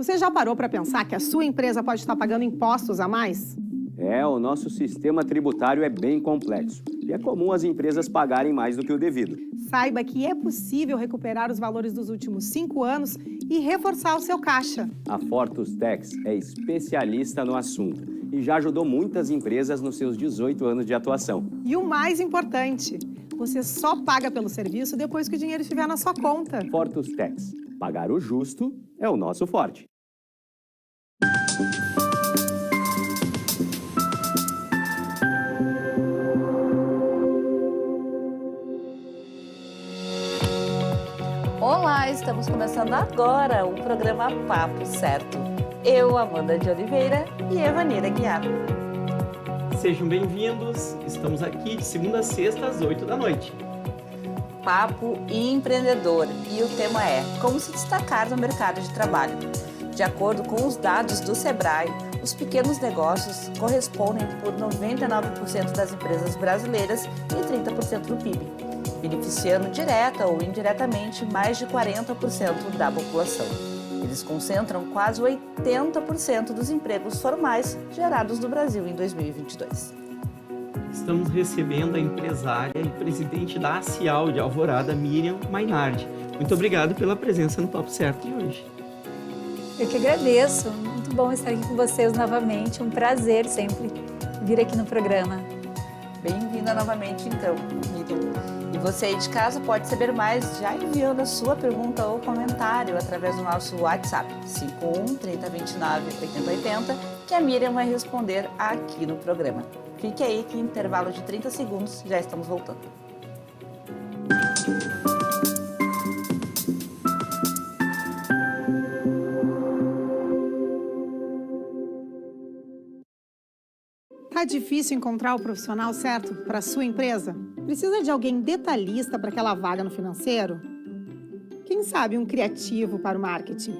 Você já parou para pensar que a sua empresa pode estar pagando impostos a mais? O nosso sistema tributário é bem complexo e é comum as empresas pagarem mais do que o devido. Saiba que é possível recuperar os valores dos últimos 5 anos e reforçar o seu caixa. A Fortus Tax é especialista no assunto e já ajudou muitas empresas nos seus 18 anos de atuação. E o mais importante, você só paga pelo serviço depois que o dinheiro estiver na sua conta. Fortus Tax. Pagar o justo é o nosso forte. Olá, estamos começando agora o programa Papo Certo. Eu, Amanda de Oliveira e Evanira Guiar. Sejam bem-vindos, estamos aqui de segunda a sexta às 8 da noite. Papo empreendedor e o tema é como se destacar no mercado de trabalho. De acordo com os dados do Sebrae, os pequenos negócios correspondem por 99% das empresas brasileiras e 30% do PIB, beneficiando direta ou indiretamente mais de 40% da população. Eles concentram quase 80% dos empregos formais gerados no Brasil em 2022. Estamos recebendo a empresária e presidente da ACIAL de Alvorada, Miriam Mainardi. Muito obrigado pela presença no Papo Certo de hoje. Eu que agradeço, muito bom estar aqui com vocês novamente, um prazer sempre vir aqui no programa. Bem-vinda novamente então, Miriam. E você aí de casa pode saber mais já enviando a sua pergunta ou comentário através do nosso WhatsApp, 51 3029 8080, que a Miriam vai responder aqui no programa. Fique aí que em intervalo de 30 segundos já estamos voltando. Tá difícil encontrar o profissional certo para a sua empresa? Precisa de alguém detalhista para aquela vaga no financeiro? Quem sabe um criativo para o marketing?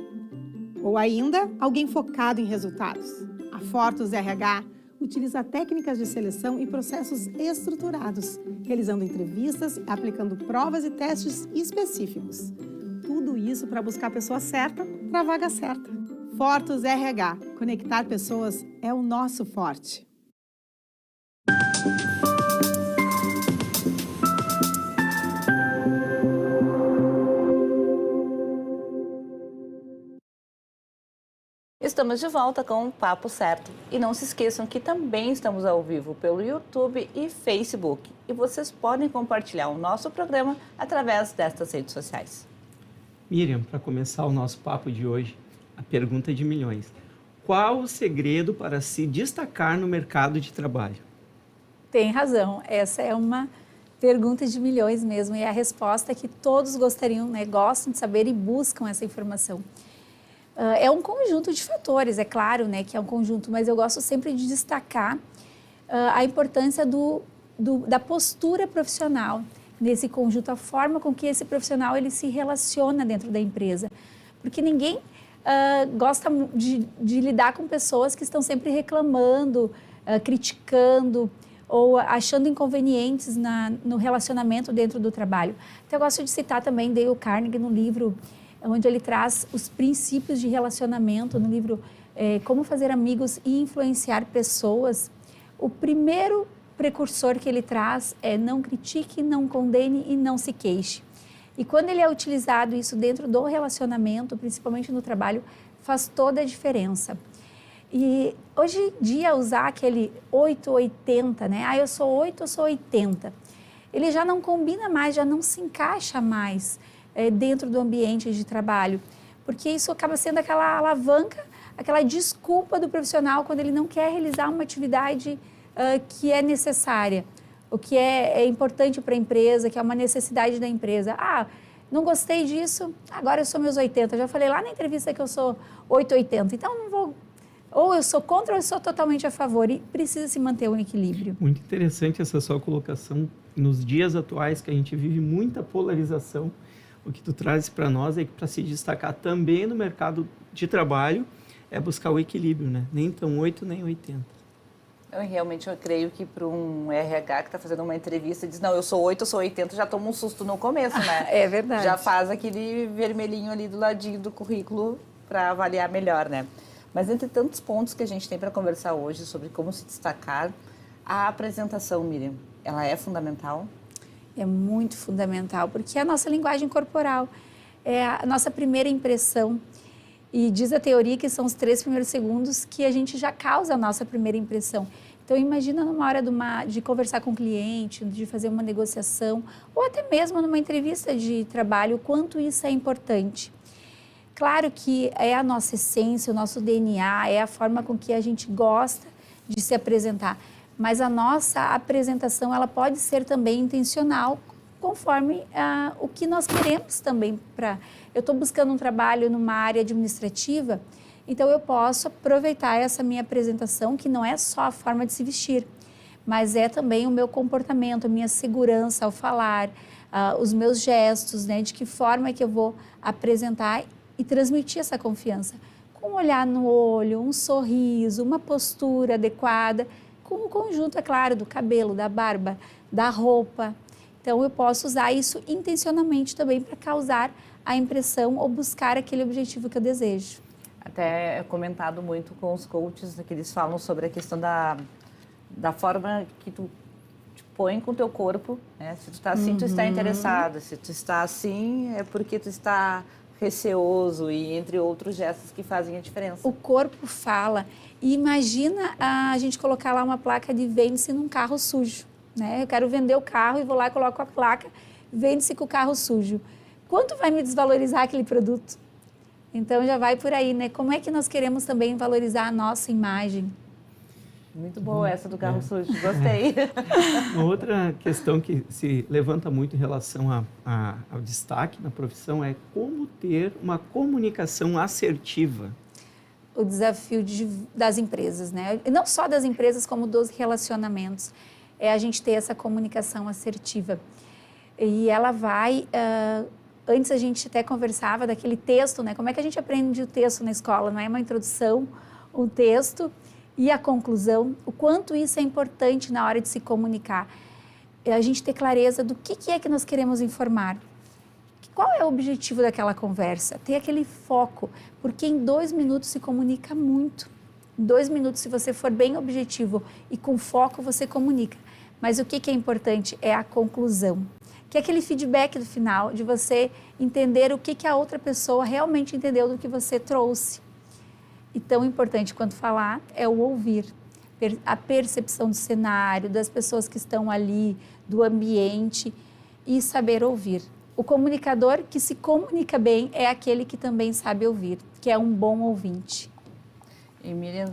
Ou ainda, alguém focado em resultados? A Fortus RH utiliza técnicas de seleção e processos estruturados, realizando entrevistas e aplicando provas e testes específicos. Tudo isso para buscar a pessoa certa para a vaga certa. Fortus RH. Conectar pessoas é o nosso forte. Estamos de volta com o Papo Certo. E não se esqueçam que também estamos ao vivo pelo YouTube e Facebook. E vocês podem compartilhar o nosso programa através destas redes sociais. Miriam, para começar o nosso papo de hoje, a pergunta de milhões. Qual o segredo para se destacar no mercado de trabalho? Tem razão, essa é uma pergunta de milhões mesmo e a resposta é que todos gostariam, né, gostam de saber e buscam essa informação. É um conjunto de fatores, é claro, né, que é um conjunto, mas eu gosto sempre de destacar a importância da postura profissional nesse conjunto, a forma com que esse profissional ele se relaciona dentro da empresa. Porque ninguém gosta de lidar com pessoas que estão sempre reclamando, criticando ou achando inconvenientes no relacionamento dentro do trabalho. Então, eu gosto de citar também Dale Carnegie no livro onde ele traz os princípios de relacionamento, no livro Como Fazer Amigos e Influenciar Pessoas. O primeiro precursor que ele traz é não critique, não condene e não se queixe. E quando ele é utilizado isso dentro do relacionamento, principalmente no trabalho, faz toda a diferença. E hoje em dia usar aquele 880, né? Eu sou 8, eu sou 80. Ele já não combina mais, já não se encaixa mais dentro do ambiente de trabalho, porque isso acaba sendo aquela alavanca, aquela desculpa do profissional quando ele não quer realizar uma atividade que é necessária, o que é importante para a empresa, que é uma necessidade da empresa. Não gostei disso, agora eu sou meus 80. Já falei lá na entrevista que eu sou 880, então não vou... Ou eu sou contra ou eu sou totalmente a favor, e precisa se manter um equilíbrio. Muito interessante essa sua colocação. Nos dias atuais que a gente vive muita polarização, o que tu traz para nós é que para se destacar também no mercado de trabalho é buscar o equilíbrio, né? Nem tão 8, nem 80. Eu creio que para um RH que está fazendo uma entrevista e diz, não, eu sou 8, eu sou 80, já toma um susto no começo, né? É verdade. Já faz aquele vermelhinho ali do ladinho do currículo para avaliar melhor, né? Mas entre tantos pontos que a gente tem para conversar hoje sobre como se destacar, a apresentação, Miriam, ela é fundamental? É muito fundamental, porque é a nossa linguagem corporal, é a nossa primeira impressão. E diz a teoria que são os 3 primeiros segundos que a gente já causa a nossa primeira impressão. Então, imagina numa hora de conversar com o cliente, de fazer uma negociação, ou até mesmo numa entrevista de trabalho, o quanto isso é importante. Claro que é a nossa essência, o nosso DNA, é a forma com que a gente gosta de se apresentar. Mas a nossa apresentação, ela pode ser também intencional, conforme o que nós queremos também. Eu estou buscando um trabalho numa área administrativa, então eu posso aproveitar essa minha apresentação, que não é só a forma de se vestir, mas é também o meu comportamento, a minha segurança ao falar, os meus gestos, né, de que forma é que eu vou apresentar e transmitir essa confiança. Com um olhar no olho, um sorriso, uma postura adequada, com o conjunto, é claro, do cabelo, da barba, da roupa. Então, eu posso usar isso intencionalmente também para causar a impressão ou buscar aquele objetivo que eu desejo. Até é comentado muito com os coaches, que eles falam sobre a questão da forma que tu te põe com o teu corpo, né? Se tu está assim, tu está interessado. Se tu está assim, é porque tu está receoso e entre outros gestos que fazem a diferença. O corpo fala. E imagina a gente colocar lá uma placa de vende-se num carro sujo, né? Eu quero vender o carro e vou lá e coloco a placa, vende-se com o carro sujo. Quanto vai me desvalorizar aquele produto? Então já vai por aí, né? Como é que nós queremos também valorizar a nossa imagem? Muito boa essa do carro sujo, gostei. Uma outra questão que se levanta muito em relação ao destaque na profissão é como ter uma comunicação assertiva. O desafio das empresas, né? E não só das empresas, como dos relacionamentos. É a gente ter essa comunicação assertiva. E ela vai... antes a gente até conversava daquele texto, né? Como é que a gente aprende o texto na escola? Não é uma introdução, um texto e a conclusão. O quanto isso é importante na hora de se comunicar. É a gente ter clareza do que é que nós queremos informar. Qual é o objetivo daquela conversa? Ter aquele foco, porque em 2 minutos se comunica muito. Em 2 minutos, se você for bem objetivo e com foco, você comunica. Mas o que é importante é a conclusão, que é aquele feedback do final, de você entender o que a outra pessoa realmente entendeu do que você trouxe. E tão importante quanto falar é o ouvir, a percepção do cenário, das pessoas que estão ali, do ambiente e saber ouvir. O comunicador que se comunica bem é aquele que também sabe ouvir, que é um bom ouvinte. E Miriam,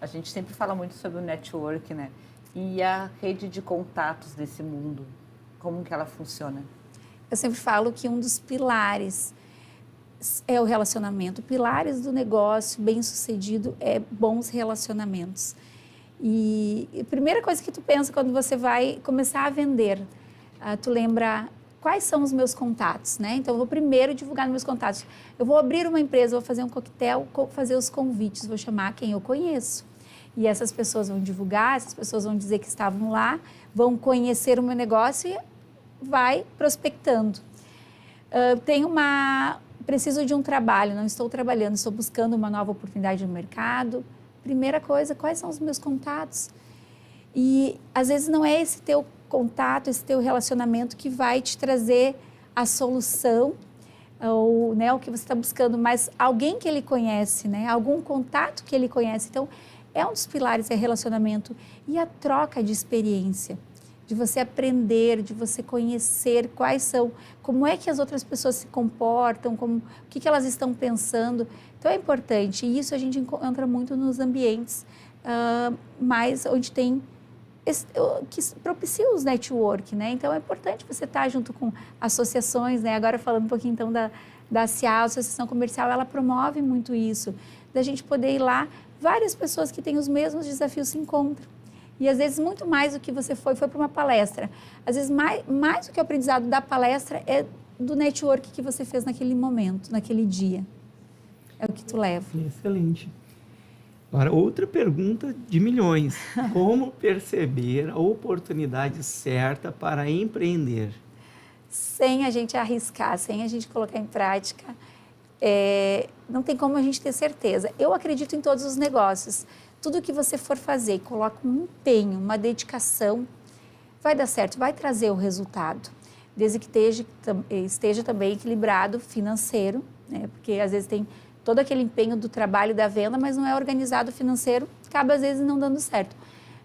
a gente sempre fala muito sobre o network, né? E a rede de contatos desse mundo, como que ela funciona? Eu sempre falo que um dos pilares é o relacionamento. Pilares do negócio bem-sucedido é bons relacionamentos. E a primeira coisa que tu pensa quando você vai começar a vender, tu lembra quais são os meus contatos, né? Então, eu vou primeiro divulgar meus contatos. Eu vou abrir uma empresa, vou fazer um coquetel, fazer os convites, vou chamar quem eu conheço. E essas pessoas vão divulgar, essas pessoas vão dizer que estavam lá, vão conhecer o meu negócio e vai prospectando. Preciso de um trabalho, não estou trabalhando, estou buscando uma nova oportunidade no mercado. Primeira coisa, quais são os meus contatos? E às vezes não é esse teu contato, esse teu relacionamento que vai te trazer a solução, ou, né, o que você está buscando, mas alguém que ele conhece, né, algum contato que ele conhece. Então, é um dos pilares, é relacionamento e a troca de experiência, de você aprender, de você conhecer quais são, como é que as outras pessoas se comportam, o que elas estão pensando. Então, é importante, e isso a gente encontra muito nos ambientes, mas onde tem que propicia os network, né? Então, é importante você estar junto com associações, né? Agora, falando um pouquinho, então, da CIAL, Associação Comercial, ela promove muito isso, da gente poder ir lá, várias pessoas que têm os mesmos desafios se encontram. E, às vezes, muito mais do que você foi para uma palestra. Às vezes, mais do que o aprendizado da palestra é do network que você fez naquele momento, naquele dia. É o que tu leva. Excelente. Agora, outra pergunta de milhões. Como perceber a oportunidade certa para empreender? Sem a gente arriscar, sem a gente colocar em prática, não tem como a gente ter certeza. Eu acredito em todos os negócios. Tudo que você for fazer, coloca um empenho, uma dedicação, vai dar certo, vai trazer o resultado. Desde que esteja também equilibrado financeiro, né? Porque às vezes tem todo aquele empenho do trabalho da venda, mas não é organizado financeiro, acaba às vezes não dando certo.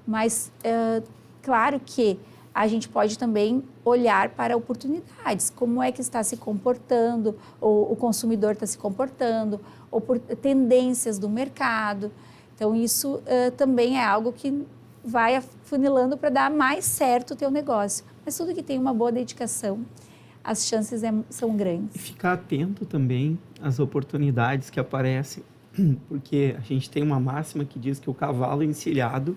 Mas claro que a gente pode também olhar para oportunidades, como é que está se comportando, ou o consumidor está se comportando, ou por tendências do mercado. Então, isso também é algo que vai afunilando para dar mais certo o teu negócio. Mas tudo que tem uma boa dedicação, as chances são grandes. E ficar atento também às oportunidades que aparecem, porque a gente tem uma máxima que diz que o cavalo encilhado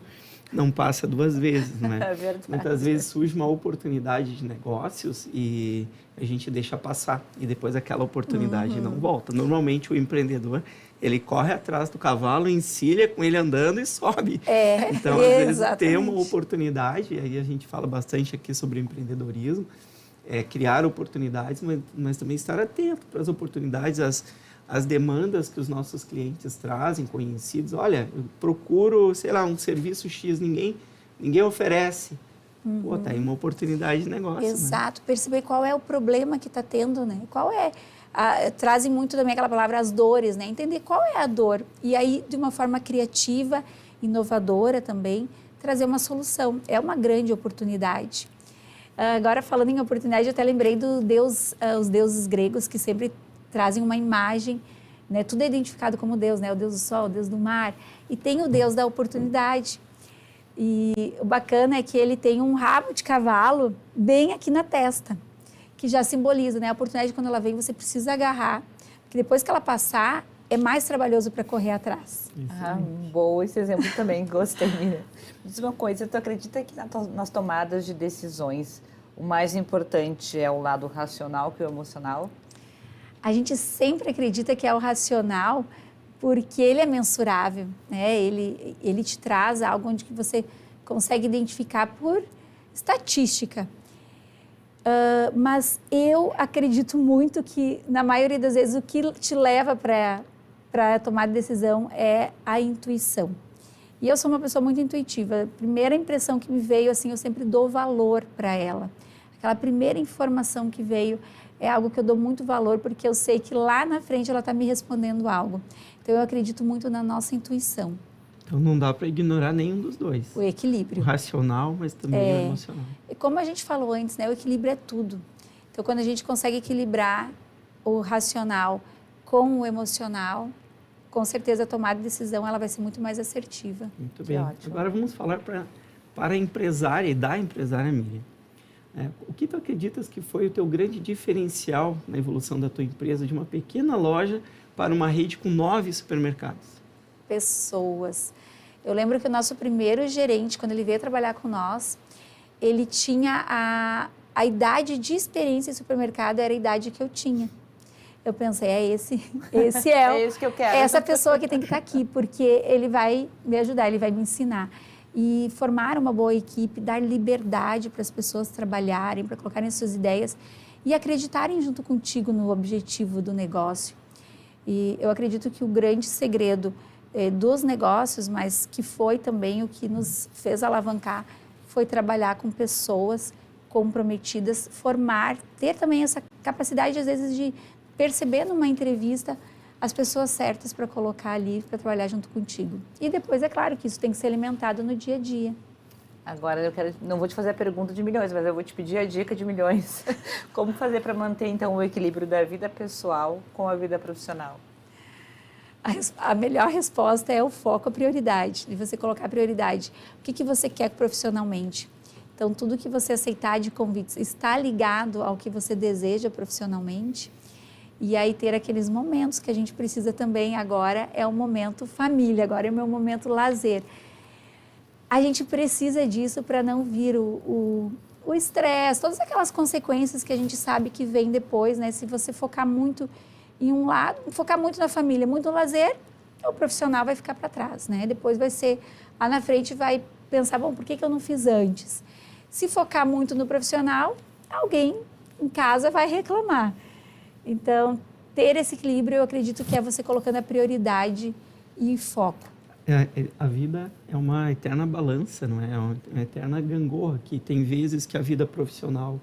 não passa duas vezes, né? É verdade. Muitas vezes surge uma oportunidade de negócios e a gente deixa passar e depois aquela oportunidade não volta. Normalmente o empreendedor, ele corre atrás do cavalo, encilha com ele andando e sobe. Então, às vezes, ter uma oportunidade, aí a gente fala bastante aqui sobre empreendedorismo, criar oportunidades, mas também estar atento para as oportunidades, as demandas que os nossos clientes trazem, conhecidos. Olha, eu procuro, sei lá, um serviço X, ninguém oferece. Pô, tá aí uma oportunidade de negócio. Exato, né? Perceber qual é o problema que está tendo, né? Trazem muito também aquela palavra, as dores, né? Entender qual é a dor. E aí, de uma forma criativa, inovadora também, trazer uma solução. É uma grande oportunidade. Agora, falando em oportunidade, eu até lembrei os deuses gregos que sempre trazem uma imagem, né? Tudo é identificado como Deus, né? O Deus do sol, o Deus do mar. E tem o Deus da oportunidade. E o bacana é que ele tem um rabo de cavalo bem aqui na testa, que já simboliza, né? A oportunidade, quando ela vem, você precisa agarrar, porque depois que ela passar, é mais trabalhoso para correr atrás. Bom esse exemplo também, gostei. Diz uma coisa, tu acredita que nas tomadas de decisões, o mais importante é o lado racional que o emocional? A gente sempre acredita que é o racional, porque ele é mensurável, né? Ele te traz algo onde você consegue identificar por estatística. Mas eu acredito muito que, na maioria das vezes, o que te leva para tomar decisão é a intuição. E eu sou uma pessoa muito intuitiva. A primeira impressão que me veio, assim, eu sempre dou valor para ela. Aquela primeira informação que veio é algo que eu dou muito valor, porque eu sei que lá na frente ela está me respondendo algo. Então, eu acredito muito na nossa intuição. Então, não dá para ignorar nenhum dos dois. O equilíbrio. O racional, mas também o emocional. E como a gente falou antes, né, o equilíbrio é tudo. Então, quando a gente consegue equilibrar o racional com o emocional, com certeza a tomada de decisão ela vai ser muito mais assertiva. Muito bem. Agora vamos falar para a empresária e da empresária Miriam. O que tu acreditas que foi o teu grande diferencial na evolução da tua empresa, de uma pequena loja para uma rede com 9 supermercados? Pessoas. Eu lembro que o nosso primeiro gerente, quando ele veio trabalhar com nós, ele tinha a idade de experiência em supermercado, era a idade que eu tinha. Eu pensei, é isso que eu quero. Essa pessoa que tem que estar aqui, porque ele vai me ajudar, ele vai me ensinar. E formar uma boa equipe, dar liberdade para as pessoas trabalharem, para colocarem suas ideias e acreditarem junto contigo no objetivo do negócio. E eu acredito que o grande segredo dos negócios, mas que foi também o que nos fez alavancar, foi trabalhar com pessoas comprometidas, formar, ter também essa capacidade, às vezes, de perceber numa entrevista as pessoas certas para colocar ali, para trabalhar junto contigo. E depois, é claro que isso tem que ser alimentado no dia a dia. Agora, não vou te fazer a pergunta de milhões, mas eu vou te pedir a dica de milhões. Como fazer para manter, então, o equilíbrio da vida pessoal com a vida profissional? A melhor resposta é o foco, a prioridade, de você colocar a prioridade. O que você quer profissionalmente? Então, tudo que você aceitar de convites está ligado ao que você deseja profissionalmente. E aí ter aqueles momentos que a gente precisa também agora, é o momento família, agora é o meu momento lazer. A gente precisa disso para não vir o estresse, todas aquelas consequências que a gente sabe que vem depois, né? Se você focar muito em um lado, focar muito na família, muito no lazer, o profissional vai ficar para trás, né? Depois vai ser, lá na frente vai pensar, bom, por que eu não fiz antes? Se focar muito no profissional, alguém em casa vai reclamar. Então, ter esse equilíbrio, eu acredito que é você colocando a prioridade e foco. A vida é uma eterna balança, não é? É uma eterna gangorra, que tem vezes que a vida profissional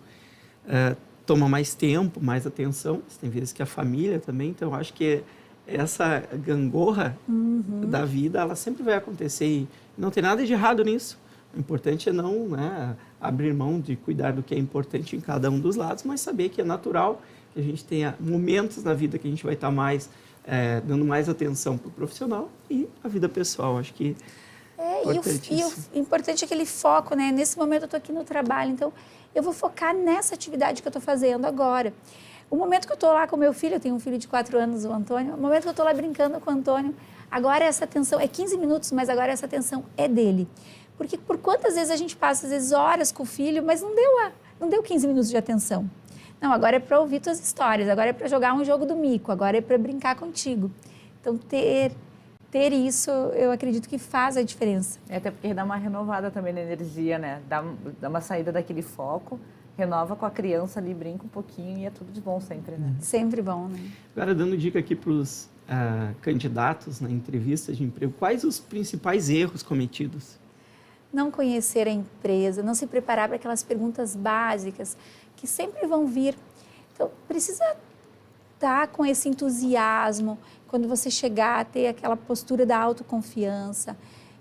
toma mais tempo, mais atenção, tem vezes que a família também, então eu acho que essa gangorra da vida, ela sempre vai acontecer e não tem nada de errado nisso. O importante é não, né, abrir mão de cuidar do que é importante em cada um dos lados, mas saber que é natural que a gente tenha momentos na vida que a gente vai estar mais dando mais atenção para o profissional e a vida pessoal. Acho que e o importante é aquele foco, né? Nesse momento eu estou aqui no trabalho, então eu vou focar nessa atividade que eu estou fazendo agora. O momento que eu estou lá com o meu filho, eu tenho um filho de 4 anos, o Antônio, o momento que eu estou lá brincando com o Antônio, agora essa atenção, é 15 minutos, mas agora essa atenção é dele. Porque por quantas vezes a gente passa, às vezes, horas com o filho, mas não deu 15 minutos de atenção. Não, agora é para ouvir tuas histórias, agora é para jogar um jogo do mico, agora é para brincar contigo. Então, ter isso, eu acredito que faz a diferença. Até porque dá uma renovada também na energia, né? Dá uma saída daquele foco, renova com a criança ali, brinca um pouquinho e é tudo de bom sempre, né? Sempre bom, né? Agora, dando dica aqui para os candidatos na entrevista de emprego, quais os principais erros cometidos? Não conhecer a empresa, não se preparar para aquelas perguntas básicas que sempre vão vir. Então, precisa estar com esse entusiasmo, quando você chegar a ter aquela postura da autoconfiança,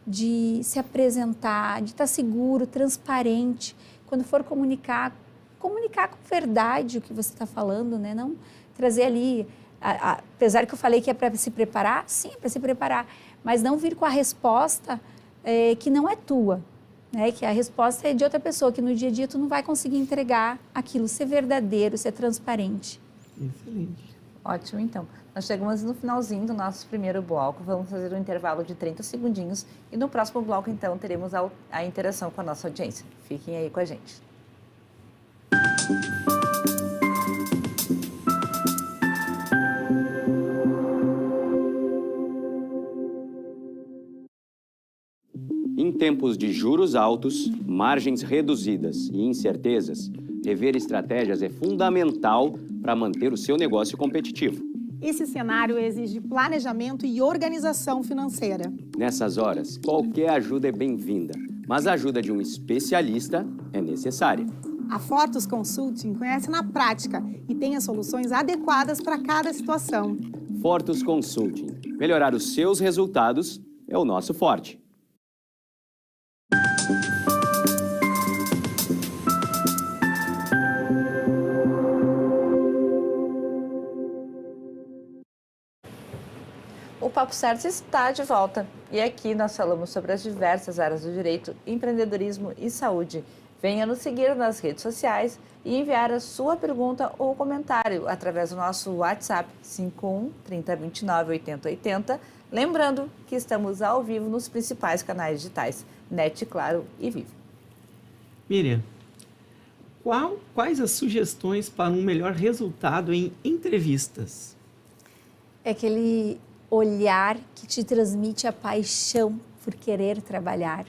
de se apresentar, de estar seguro, transparente. Quando for comunicar com verdade o que você está falando, né? Não trazer ali, apesar que eu falei que é para se preparar, sim, é para se preparar, mas não vir com a resposta que não é tua, né? Que a resposta é de outra pessoa, que no dia a dia tu não vai conseguir entregar aquilo, ser verdadeiro, ser transparente. Excelente. Ótimo, então. Nós chegamos no finalzinho do nosso primeiro bloco, vamos fazer um intervalo de 30 segundinhos e no próximo bloco, então, teremos a interação com a nossa audiência. Fiquem aí com a gente. Em tempos de juros altos, margens reduzidas e incertezas, rever estratégias é fundamental para manter o seu negócio competitivo. Esse cenário exige planejamento e organização financeira. Nessas horas, qualquer ajuda é bem-vinda, mas a ajuda de um especialista é necessária. A Fortus Consulting conhece na prática e tem as soluções adequadas para cada situação. Fortus Consulting. Melhorar os seus resultados é o nosso forte. O Papo Certo está de volta e aqui nós falamos sobre as diversas áreas do direito, empreendedorismo e saúde. Venha nos seguir nas redes sociais e enviar a sua pergunta ou comentário através do nosso WhatsApp 51 3029 8080. Lembrando que estamos ao vivo nos principais canais digitais, NET, Claro e Vivo. Miriam, quais as sugestões para um melhor resultado em entrevistas? É aquele olhar que te transmite a paixão por querer trabalhar.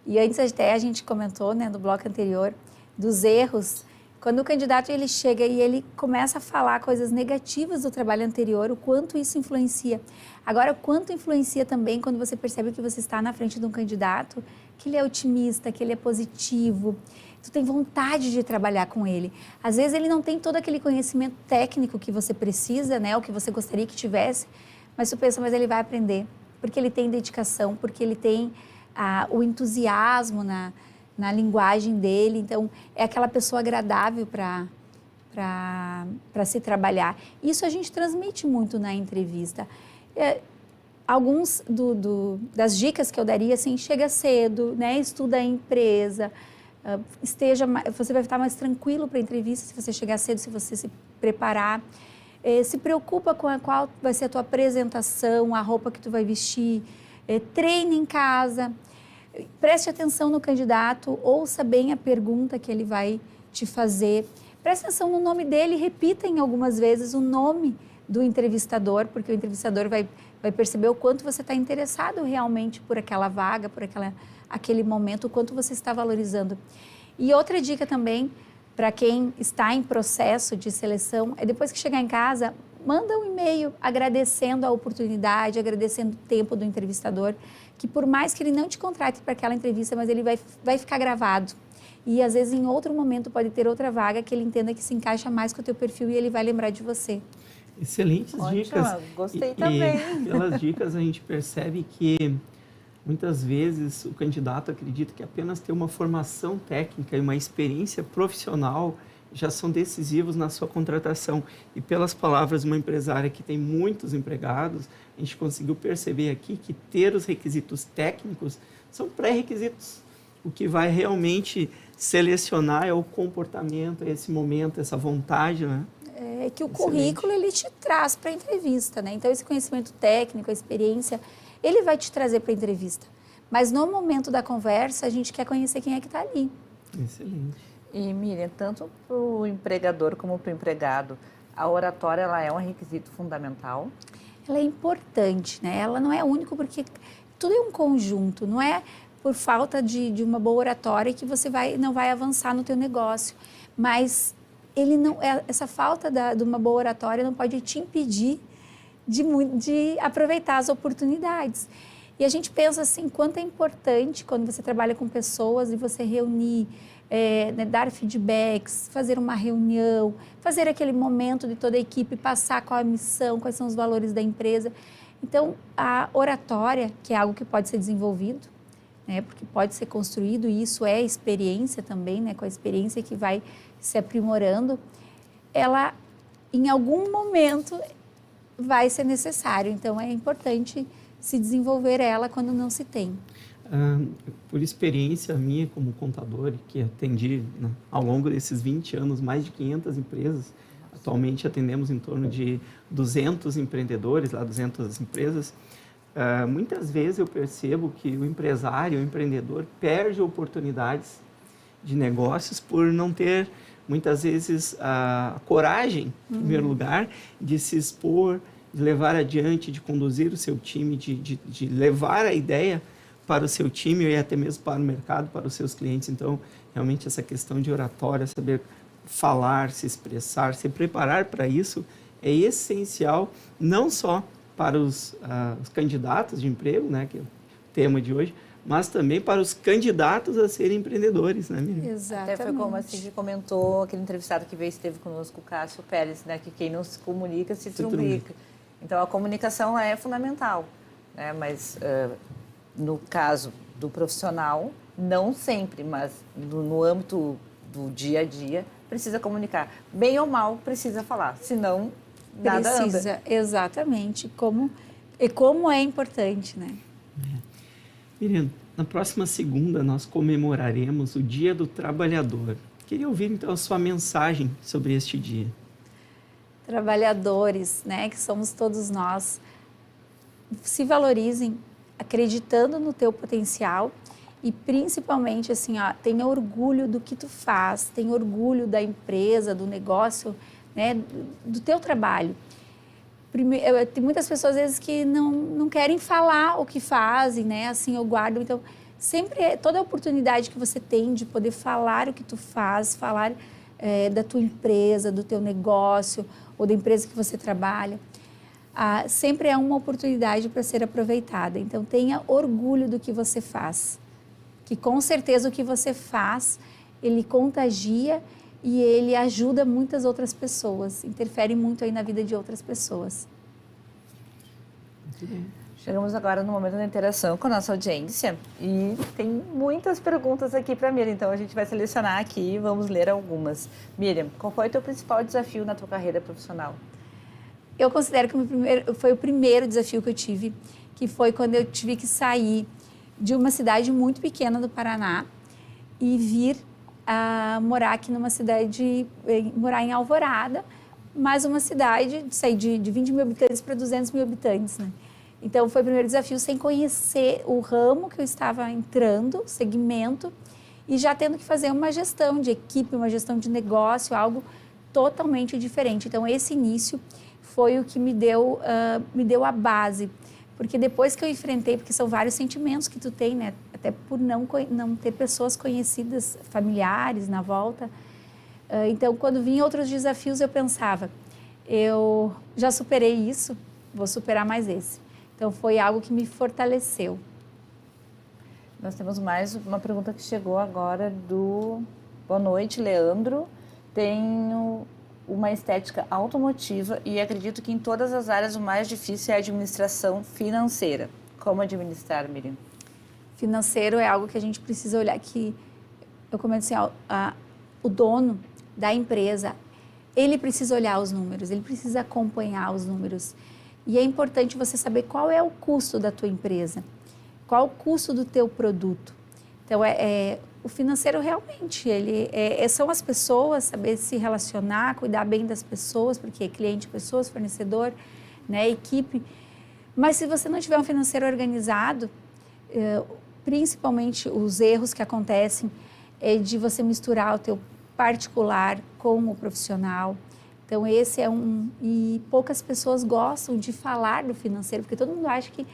E antes até a gente comentou, né, no bloco anterior, dos erros. Quando o candidato ele chega e ele começa a falar coisas negativas do trabalho anterior, o quanto isso influencia. Agora, o quanto influencia também quando você percebe que você está na frente de um candidato, que ele é otimista, que ele é positivo, tu tem vontade de trabalhar com ele. Às vezes ele não tem todo aquele conhecimento técnico que você precisa, né, ou que você gostaria que tivesse, mas tu pensa, mas ele vai aprender, porque ele tem dedicação, porque ele tem o entusiasmo na linguagem dele, então é aquela pessoa agradável para se trabalhar. Isso a gente transmite muito na entrevista. Alguns das dicas que eu daria, assim, chega cedo, né, estuda a empresa, você vai estar mais tranquilo para a entrevista se você chegar cedo, se você se preparar. Se preocupa com qual vai ser a tua apresentação, a roupa que tu vai vestir, treine em casa, preste atenção no candidato, ouça bem a pergunta que ele vai te fazer, preste atenção no nome dele, repita em algumas vezes o nome do entrevistador, porque o entrevistador vai perceber o quanto você está interessado realmente por aquela vaga, por aquele momento, o quanto você está valorizando. E outra dica também, para quem está em processo de seleção, é depois que chegar em casa, manda um e-mail agradecendo a oportunidade, agradecendo o tempo do entrevistador, que por mais que ele não te contrate para aquela entrevista, mas ele vai ficar gravado. E às vezes em outro momento pode ter outra vaga que ele entenda que se encaixa mais com o teu perfil e ele vai lembrar de você. Excelentes dicas. Gostei também. E pelas dicas a gente percebe que muitas vezes o candidato acredita que apenas ter uma formação técnica e uma experiência profissional já são decisivos na sua contratação. E pelas palavras de uma empresária que tem muitos empregados, a gente conseguiu perceber aqui que ter os requisitos técnicos são pré-requisitos. O que vai realmente selecionar é o comportamento, é esse momento, essa vontade, né? É que o currículo ele te traz para a entrevista, né? Então esse conhecimento técnico, a experiência, ele vai te trazer para a entrevista. Mas no momento da conversa, a gente quer conhecer quem é que está ali. Excelente. E Miriam, tanto para o empregador como para o empregado, a oratória ela é um requisito fundamental? Ela é importante, né? Ela não é único porque tudo é um conjunto, não é por falta de uma boa oratória que você não vai avançar no teu negócio. Mas essa falta de uma boa oratória não pode te impedir de aproveitar as oportunidades. E a gente pensa assim, quanto é importante quando você trabalha com pessoas e você reunir, dar feedbacks, fazer uma reunião, fazer aquele momento de toda a equipe, passar qual a missão, quais são os valores da empresa. Então, a oratória, que é algo que pode ser desenvolvido, né, porque pode ser construído, e isso é experiência também, né, com a experiência que vai se aprimorando, ela, em algum momento, vai ser necessário. Então, é importante se desenvolver ela quando não se tem. Por experiência minha como contador, que atendi, né, ao longo desses 20 anos, mais de 500 empresas, atualmente atendemos em torno de 200 empreendedores, 200 empresas, muitas vezes eu percebo que o empresário, o empreendedor, perde oportunidades de negócios por não ter, muitas vezes, a coragem, em primeiro lugar, de se expor, de levar adiante, de conduzir o seu time, de levar a ideia para o seu time e até mesmo para o mercado, para os seus clientes. Então, realmente, essa questão de oratória, saber falar, se expressar, se preparar para isso, é essencial, não só para os candidatos de emprego, né, que é o tema de hoje, mas também para os candidatos a serem empreendedores, né, Miriam? Exatamente. Até foi como a Cid comentou, aquele entrevistado que esteve conosco, o Cássio Pérez, né, que quem não se comunica se trumbica. Então, a comunicação é fundamental, né, mas no caso do profissional, não sempre, mas no âmbito do dia a dia, precisa comunicar. Bem ou mal, precisa falar, senão nada anda. Precisa, exatamente. Como é importante, né? Miriam, na próxima segunda nós comemoraremos o Dia do Trabalhador. Queria ouvir, então, a sua mensagem sobre este dia. Trabalhadores, né, que somos todos nós, se valorizem, acreditando no teu potencial e principalmente, assim, tenha orgulho do que tu faz, tenha orgulho da empresa, do negócio, né, do teu trabalho. Tem muitas pessoas, às vezes, que não querem falar o que fazem, né, assim, eu guardo. Então, sempre, toda oportunidade que você tem de poder falar o que tu faz, falar da tua empresa, do teu negócio ou da empresa que você trabalha, sempre é uma oportunidade para ser aproveitada. Então, tenha orgulho do que você faz, que com certeza o que você faz, ele contagia e ele ajuda muitas outras pessoas, interfere muito aí na vida de outras pessoas. Chegamos agora no momento da interação com a nossa audiência e tem muitas perguntas aqui para a Miriam, então a gente vai selecionar aqui e vamos ler algumas. Miriam, qual foi o teu principal desafio na tua carreira profissional? Eu considero que foi o primeiro desafio que eu tive, que foi quando eu tive que sair de uma cidade muito pequena do Paraná e vir a morar aqui numa cidade, morar em Alvorada, mas uma cidade, sair de 20 mil habitantes para 200 mil habitantes, né? Então, foi o primeiro desafio sem conhecer o ramo que eu estava entrando, segmento, e já tendo que fazer uma gestão de equipe, uma gestão de negócio, algo totalmente diferente. Então, esse início foi o que me deu a base, porque depois que eu enfrentei, porque são vários sentimentos que tu tem, né? Até por não ter pessoas conhecidas, familiares na volta. Então, quando vinham outros desafios, eu pensava, eu já superei isso, vou superar mais esse. Então, foi algo que me fortaleceu. Nós temos mais uma pergunta que chegou agora do... Boa noite, Leandro. Tenho uma estética automotiva e acredito que em todas as áreas o mais difícil é a administração financeira. Como administrar, Miriam? Financeiro é algo que a gente precisa olhar, que eu comento assim, o dono da empresa, ele precisa olhar os números, ele precisa acompanhar os números. E é importante você saber qual é o custo da tua empresa, qual o custo do teu produto. Então, o financeiro realmente, são as pessoas, saber se relacionar, cuidar bem das pessoas, porque é cliente, pessoas, fornecedor, né, equipe. Mas se você não tiver um financeiro organizado, principalmente os erros que acontecem é de você misturar o teu particular com o profissional. Então, esse é e poucas pessoas gostam de falar do financeiro, porque todo mundo acha que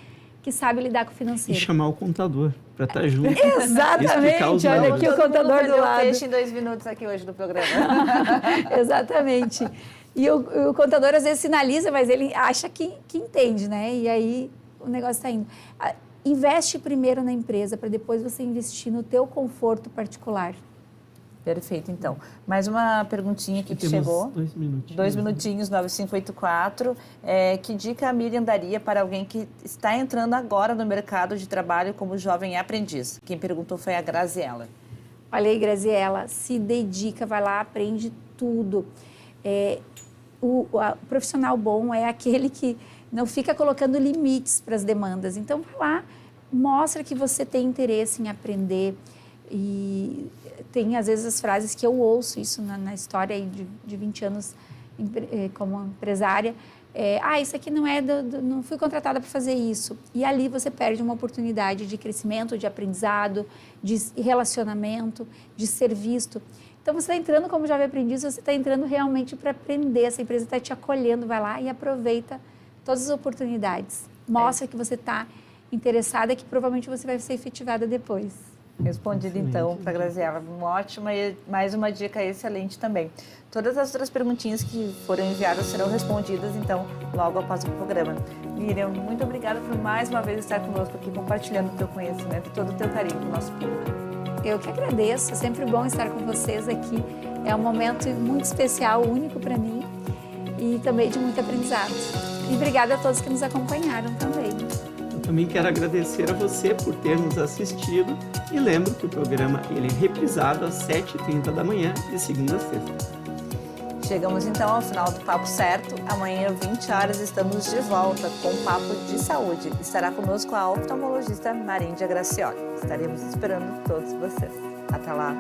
sabe lidar com o financeiro. E chamar o contador para estar junto. Exatamente, olha aqui o contador do lado. Peixe em 2 minutos aqui hoje no programa. Exatamente. E o contador às vezes sinaliza, mas ele acha que entende, né? E aí o negócio está indo. Investe primeiro na empresa, para depois você investir no teu conforto particular. Perfeito, então. Mais uma perguntinha aqui que chegou. 2 minutinhos. 2 minutinhos, 9584. Que dica a Miriam daria para alguém que está entrando agora no mercado de trabalho como jovem aprendiz? Quem perguntou foi a Graziela. Olha aí, Graziela, se dedica, vai lá, aprende tudo. O profissional bom é aquele que não fica colocando limites para as demandas. Então, vai lá, mostra que você tem interesse em aprender. E tem, às vezes, as frases que eu ouço isso na história aí de 20 anos como empresária. Isso aqui não fui contratada para fazer isso. E ali você perde uma oportunidade de crescimento, de aprendizado, de relacionamento, de ser visto. Então, você está entrando como jovem aprendiz, você está entrando realmente para aprender. Essa empresa está te acolhendo, vai lá e aproveita todas as oportunidades. Mostra que você está interessada, que provavelmente você vai ser efetivada depois. Respondido, então, para a Graziela. Ótima e mais uma dica excelente também. Todas as outras perguntinhas que foram enviadas serão respondidas, então, logo após o programa. Miriam, muito obrigada por mais uma vez estar conosco aqui, compartilhando o teu conhecimento e todo o teu carinho com o nosso público. Eu que agradeço, é sempre bom estar com vocês aqui. É um momento muito especial, único para mim e também de muito aprendizado. E obrigada a todos que nos acompanharam também. Também quero agradecer a você por ter nos assistido e lembro que o programa ele é reprisado às 7h30 da manhã, de segunda a sexta. Chegamos então ao final do Papo Certo. Amanhã, 20 horas, estamos de volta com um Papo de Saúde. Estará conosco a oftalmologista Maríndia Gracioli. Estaremos esperando todos vocês. Até lá!